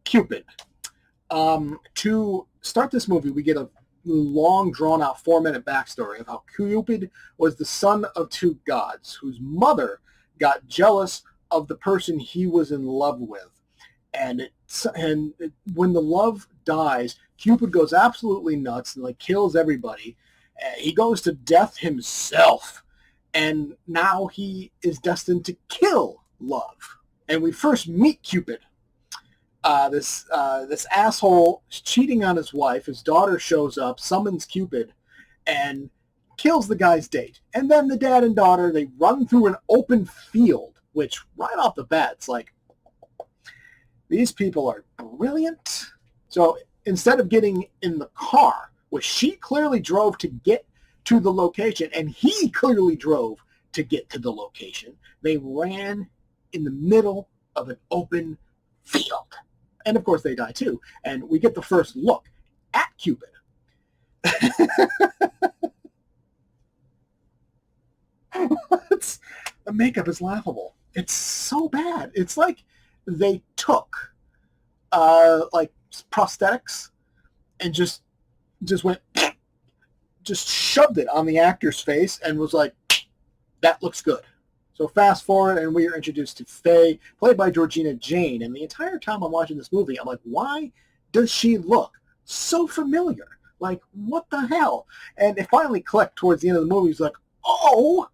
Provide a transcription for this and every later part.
Cupid. To start this movie, we get a long, drawn-out 4-minute backstory of how Cupid was the son of two gods whose mother got jealous of the person he was in love with. And when the love dies, Cupid goes absolutely nuts and like kills everybody. He goes to death himself, and now he is destined to kill love. And we first meet Cupid. This asshole is cheating on his wife. His daughter shows up, summons Cupid, and kills the guy's date. And then the dad and daughter, they run through an open field, which right off the bat, it's like, these people are brilliant. So instead of getting in the car, which she clearly drove to get to the location, and he clearly drove to get to the location, they ran in the middle of an open field. And of course they die too. And we get the first look at Cupid. The makeup is laughable. It's so bad. It's like they took like prosthetics and just shoved it on the actor's face and was like, that looks good. So fast forward, and we are introduced to Faye, played by Georgina Jane. And the entire time I'm watching this movie, I'm like, why does she look so familiar? Like, what the hell? And it finally clicked towards the end of the movie. It's like, oh,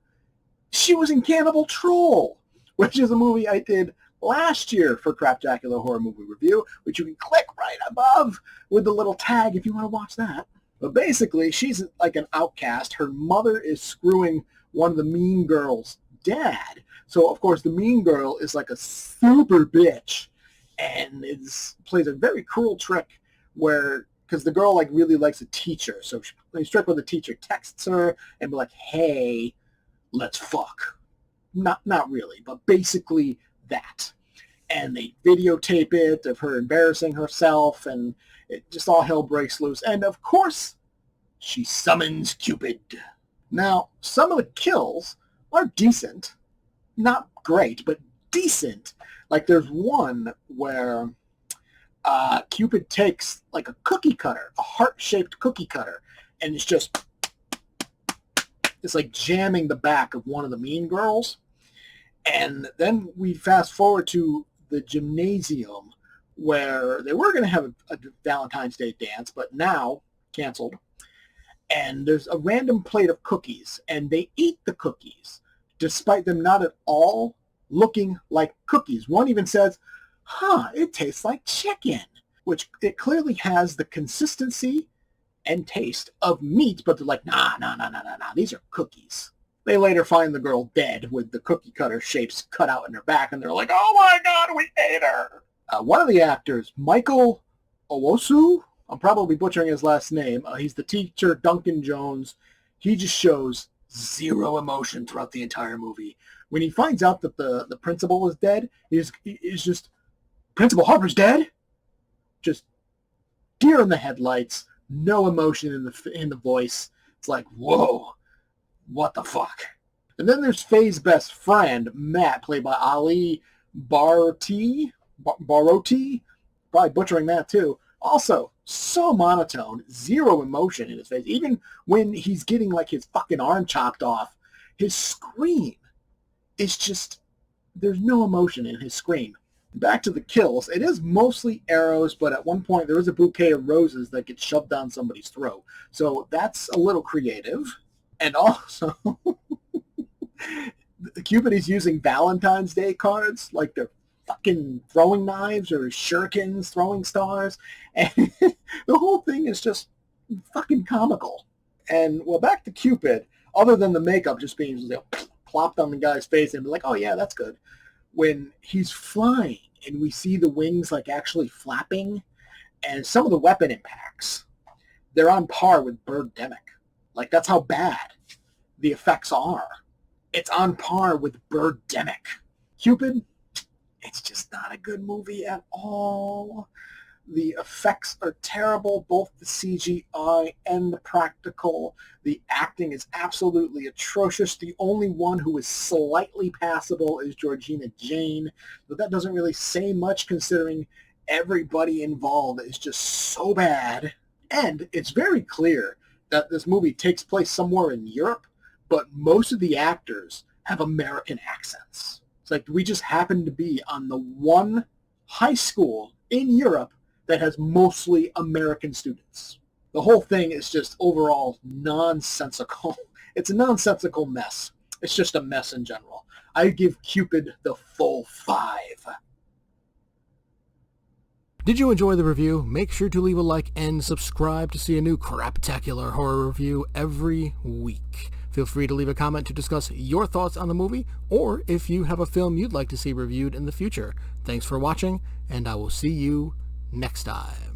she was in Cannibal Troll, which is a movie I did last year for Craptacular Horror Movie Review, which you can click right above with the little tag if you want to watch that. But basically, she's like an outcast. Her mother is screwing one of the mean girls' dad. So, of course, the mean girl is like a super bitch and plays a very cruel trick where, because the girl like really likes a teacher. So she plays trick with the teacher, texts her and be like, hey, let's fuck. Not really, but basically that. And they videotape it of her embarrassing herself, and it just all hell breaks loose. And of course, she summons Cupid. Now, some of the kills are decent. Not great, but decent. Like there's one where Cupid takes like a cookie cutter, a heart-shaped cookie cutter, and it's like jamming the back of one of the mean girls. And then we fast forward to the gymnasium where they were going to have a Valentine's Day dance, but now canceled. And there's a random plate of cookies, and they eat the cookies, despite them not at all looking like cookies. One even says, it tastes like chicken, which it clearly has the consistency and taste of meat, but they're like, nah, these are cookies. They later find the girl dead with the cookie cutter shapes cut out in her back, and they're like, oh my God, we ate her. One of the actors, Michael Owosu, I'm probably butchering his last name. He's the teacher, Duncan Jones. He just shows zero emotion throughout the entire movie. When he finds out that the principal is dead, he's just, Principal Harper's dead? Just deer in the headlights, no emotion in the voice. It's like, whoa, what the fuck? And then there's Faye's best friend, Matt, played by Ali Baroti, probably butchering that too. Also, so monotone, zero emotion in his face. Even when he's getting like his fucking arm chopped off, his scream is just, there's no emotion in his scream. Back to the kills. It is mostly arrows, but at one point there is a bouquet of roses that gets shoved down somebody's throat. So that's a little creative. And also, Cupid is using Valentine's Day cards, like they're fucking throwing knives or shurikens, throwing stars. And the whole thing is just fucking comical. And, well, back to Cupid, other than the makeup just being plopped on the guy's face and be like, oh, yeah, that's good. When he's flying and we see the wings like actually flapping and some of the weapon impacts, they're on par with Birdemic. Like, that's how bad the effects are. It's on par with Birdemic. Cupid, it's just not a good movie at all. The effects are terrible, both the CGI and the practical. The acting is absolutely atrocious. The only one who is slightly passable is Georgina Jane, but that doesn't really say much considering everybody involved is just so bad. And it's very clear that this movie takes place somewhere in Europe, but most of the actors have American accents. It's like we just happen to be on the one high school in Europe that has mostly American students. The whole thing is just overall nonsensical. It's a nonsensical mess. It's just a mess in general. I give Cupid the full 5. Did you enjoy the review? Make sure to leave a like and subscribe to see a new Craptacular Horror Review every week. Feel free to leave a comment to discuss your thoughts on the movie, or if you have a film you'd like to see reviewed in the future. Thanks for watching, and I will see you next time.